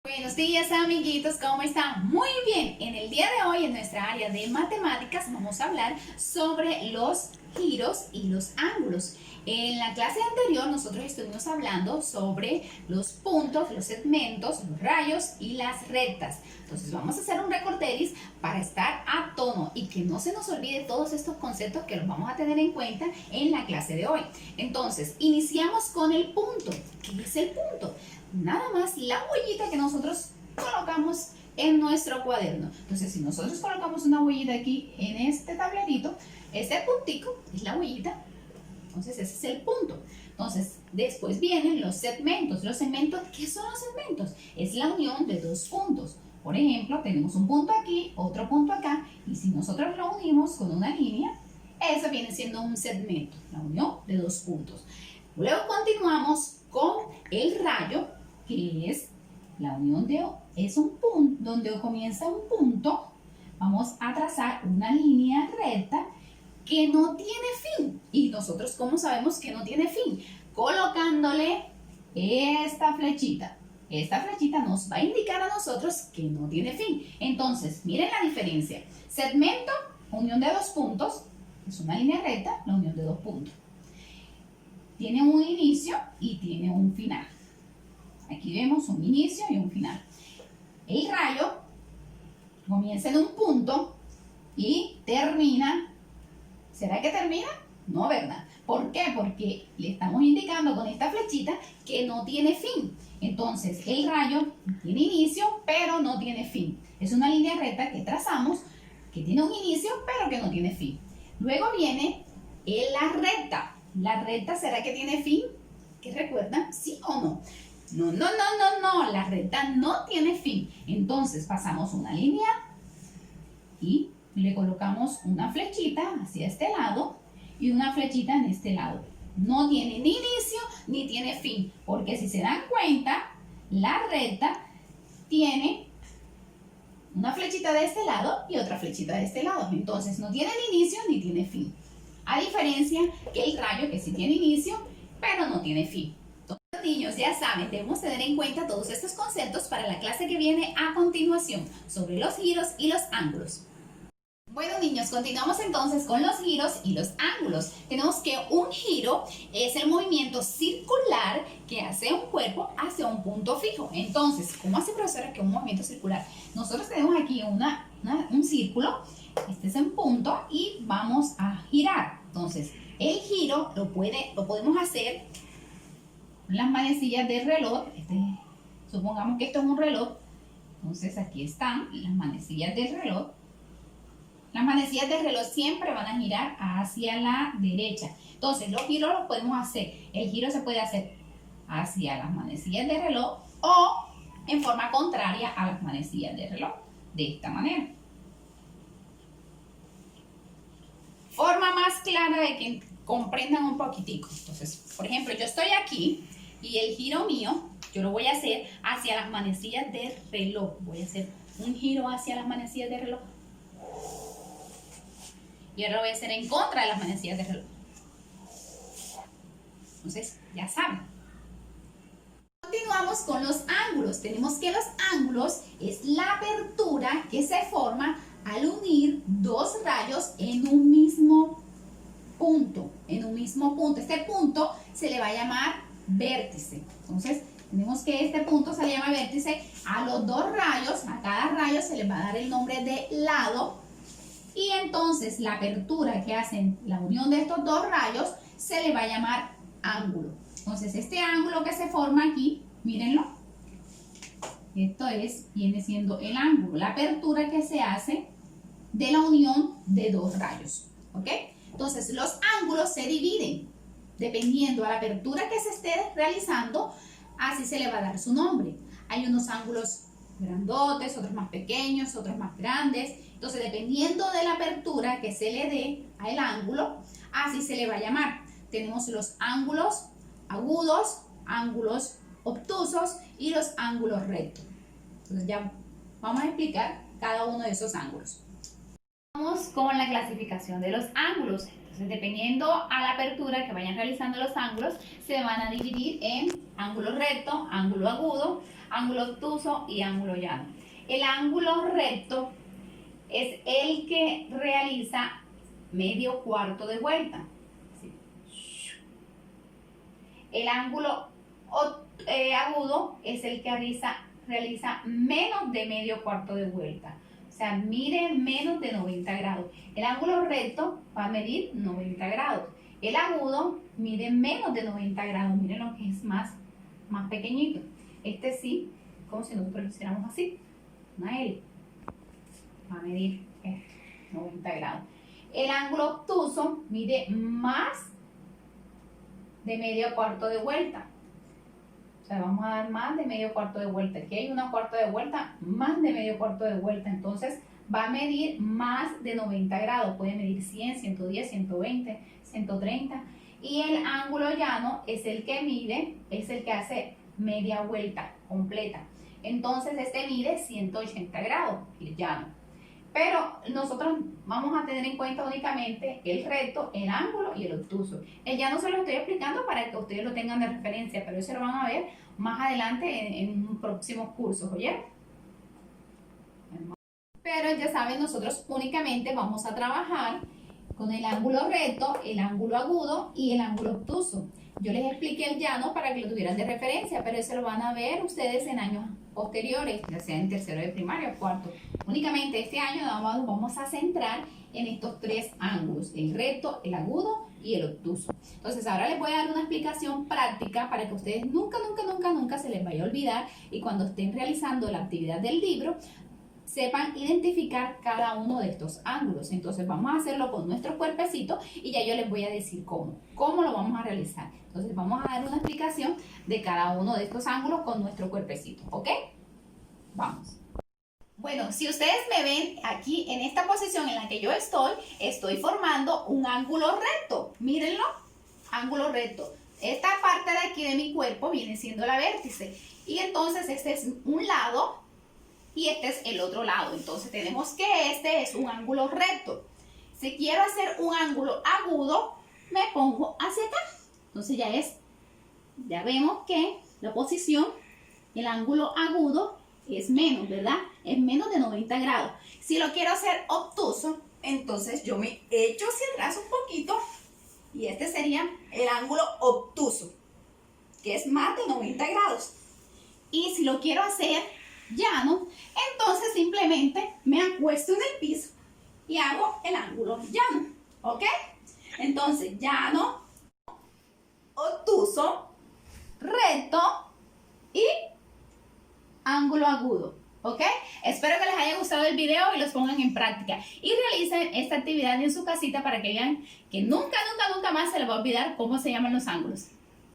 Buenos días, amiguitos, ¿cómo están? Muy bien, en el día de hoy en nuestra área de matemáticas vamos a hablar sobre los giros y los ángulos. En la clase anterior nosotros estuvimos hablando sobre los puntos, los segmentos, los rayos y las rectas. Entonces vamos a hacer un recorderis para estar a tono y que no se nos olvide todos estos conceptos que los vamos a tener en cuenta en la clase de hoy. Entonces, iniciamos con el punto. ¿Qué es el punto? Nada más la huellita que nosotros colocamos en nuestro cuaderno. Entonces, si nosotros colocamos una huellita aquí en este tablerito, este puntico es la huellita. Entonces, ese es el punto. Entonces, después vienen los segmentos. Los segmentos, ¿qué son los segmentos? Es la unión de dos puntos. Por ejemplo, tenemos un punto aquí, otro punto acá, y si nosotros lo unimos con una línea, eso viene siendo un segmento, la unión de dos puntos. Luego continuamos con el rayo, que es la unión de, es un punto, donde comienza un punto, vamos a trazar una línea recta que no tiene fin. ¿Y nosotros cómo sabemos que no tiene fin? Colocándole esta flechita. Esta flechita nos va a indicar a nosotros que no tiene fin. Entonces, miren la diferencia. Segmento, unión de dos puntos, es una línea recta, la unión de dos puntos. Tiene un inicio y tiene un final. Aquí vemos un inicio y un final. El rayo comienza en un punto y termina. ¿Será que termina? No, ¿verdad? ¿Por qué? Porque le estamos indicando con esta flechita que no tiene fin. Entonces, el rayo tiene inicio, pero no tiene fin. Es una línea recta que trazamos, que tiene un inicio, pero que no tiene fin. Luego viene la recta. ¿La recta será que tiene fin? ¿Qué recuerdan? ¿Sí o no? No. La recta no tiene fin. Entonces, pasamos una línea y le colocamos una flechita hacia este lado y una flechita en este lado. No tiene ni inicio ni tiene fin, porque si se dan cuenta, la recta tiene una flechita de este lado y otra flechita de este lado. Entonces no tiene ni inicio ni tiene fin. A diferencia que el rayo, que sí tiene inicio, pero no tiene fin. Entonces, niños, ya saben, debemos tener en cuenta todos estos conceptos para la clase que viene a continuación sobre los giros y los ángulos. Bueno, niños, continuamos entonces con los giros y los ángulos. Tenemos que un giro es el movimiento circular que hace un cuerpo hacia un punto fijo. Entonces, ¿cómo hace, profesora, que un movimiento circular? Nosotros tenemos aquí un círculo, este es en punto, y vamos a girar. Entonces, el giro lo podemos hacer con las manecillas del reloj. Supongamos que esto es un reloj. Entonces, aquí están las manecillas del reloj. Las manecillas del reloj siempre van a girar hacia la derecha. Entonces, los giros los podemos hacer. El giro se puede hacer hacia las manecillas del reloj o en forma contraria a las manecillas del reloj. De esta manera. Forma más clara de que comprendan un poquitico. Entonces, por ejemplo, yo estoy aquí y el giro mío, yo lo voy a hacer hacia las manecillas del reloj. Voy a hacer un giro hacia las manecillas del reloj. Y ahora lo voy a hacer en contra de las manecillas de reloj. Entonces, ya saben. Continuamos con los ángulos. Tenemos que los ángulos es la apertura que se forma al unir dos rayos en un mismo punto. Este punto se le va a llamar vértice. Entonces, tenemos que este punto se le llama vértice. A los dos rayos, a cada rayo se le va a dar el nombre de lado. Y entonces la apertura que hacen la unión de estos dos rayos se le va a llamar ángulo. Entonces este ángulo que se forma aquí, mírenlo. Esto viene siendo el ángulo, la apertura que se hace de la unión de dos rayos. ¿Ok? Entonces los ángulos se dividen dependiendo a la apertura que se esté realizando, así se le va a dar su nombre. Hay unos ángulos grandotes, otros más pequeños, otros más grandes. Entonces, dependiendo de la apertura que se le dé al ángulo, así se le va a llamar. Tenemos los ángulos agudos, ángulos obtusos y los ángulos rectos. Entonces, ya vamos a explicar cada uno de esos ángulos. Vamos con la clasificación de los ángulos. Entonces, dependiendo a la apertura que vayan realizando los ángulos, se van a dividir en ángulo recto, ángulo agudo, ángulo obtuso y ángulo llano. El ángulo recto es el que realiza medio cuarto de vuelta. El ángulo agudo es el que realiza menos de medio cuarto de vuelta. O sea, mide menos de 90 grados. El ángulo recto va a medir 90 grados. El agudo mide menos de 90 grados. Miren lo que es más pequeñito. Este sí, como si nosotros lo hiciéramos así. Una L. Va a medir 90 grados. El ángulo obtuso mide más de medio cuarto de vuelta. O sea, vamos a dar más de medio cuarto de vuelta. Aquí hay una cuarto de vuelta, más de medio cuarto de vuelta. Entonces, va a medir más de 90 grados. Puede medir 100, 110, 120, 130. Y el ángulo llano es el que hace media vuelta completa. Entonces, este mide 180 grados, el llano. Pero nosotros vamos a tener en cuenta únicamente el recto, el ángulo y el obtuso. Ya no se lo estoy explicando para que ustedes lo tengan de referencia, pero eso lo van a ver más adelante en próximos cursos, ¿oyeron? Pero ya saben, nosotros únicamente vamos a trabajar con el ángulo recto, el ángulo agudo y el ángulo obtuso. Yo les expliqué el llano para que lo tuvieran de referencia, pero eso lo van a ver ustedes en años posteriores, ya sea en tercero de primaria o cuarto. Únicamente este año vamos a centrar en estos tres ángulos, el recto, el agudo y el obtuso. Entonces ahora les voy a dar una explicación práctica para que ustedes nunca se les vaya a olvidar y cuando estén realizando la actividad del libro, sepan identificar cada uno de estos ángulos. Entonces vamos a hacerlo con nuestro cuerpecito y ya yo les voy a decir cómo lo vamos a realizar. Entonces vamos a dar una explicación de cada uno de estos ángulos con nuestro cuerpecito, ¿ok? Vamos. Bueno, si ustedes me ven aquí en esta posición en la que yo estoy formando un ángulo recto. Mírenlo, ángulo recto. Esta parte de aquí de mi cuerpo viene siendo la vértice. Y entonces este es un lado y este es el otro lado. Entonces tenemos que este es un ángulo recto. Si quiero hacer un ángulo agudo, me pongo hacia acá. Entonces ya vemos que la posición, el ángulo agudo es menos, ¿verdad? Es menos de 90 grados. Si lo quiero hacer obtuso, entonces yo me echo hacia atrás un poquito y este sería el ángulo obtuso, que es más de 90 grados. Y si lo quiero hacer llano, entonces simplemente me acuesto en el piso y hago el ángulo llano, ¿ok? Entonces, llano, obtuso, recto y ángulo agudo, ¿ok? Espero que les haya gustado el video y los pongan en práctica y realicen esta actividad en su casita para que vean que nunca más se les va a olvidar cómo se llaman los ángulos.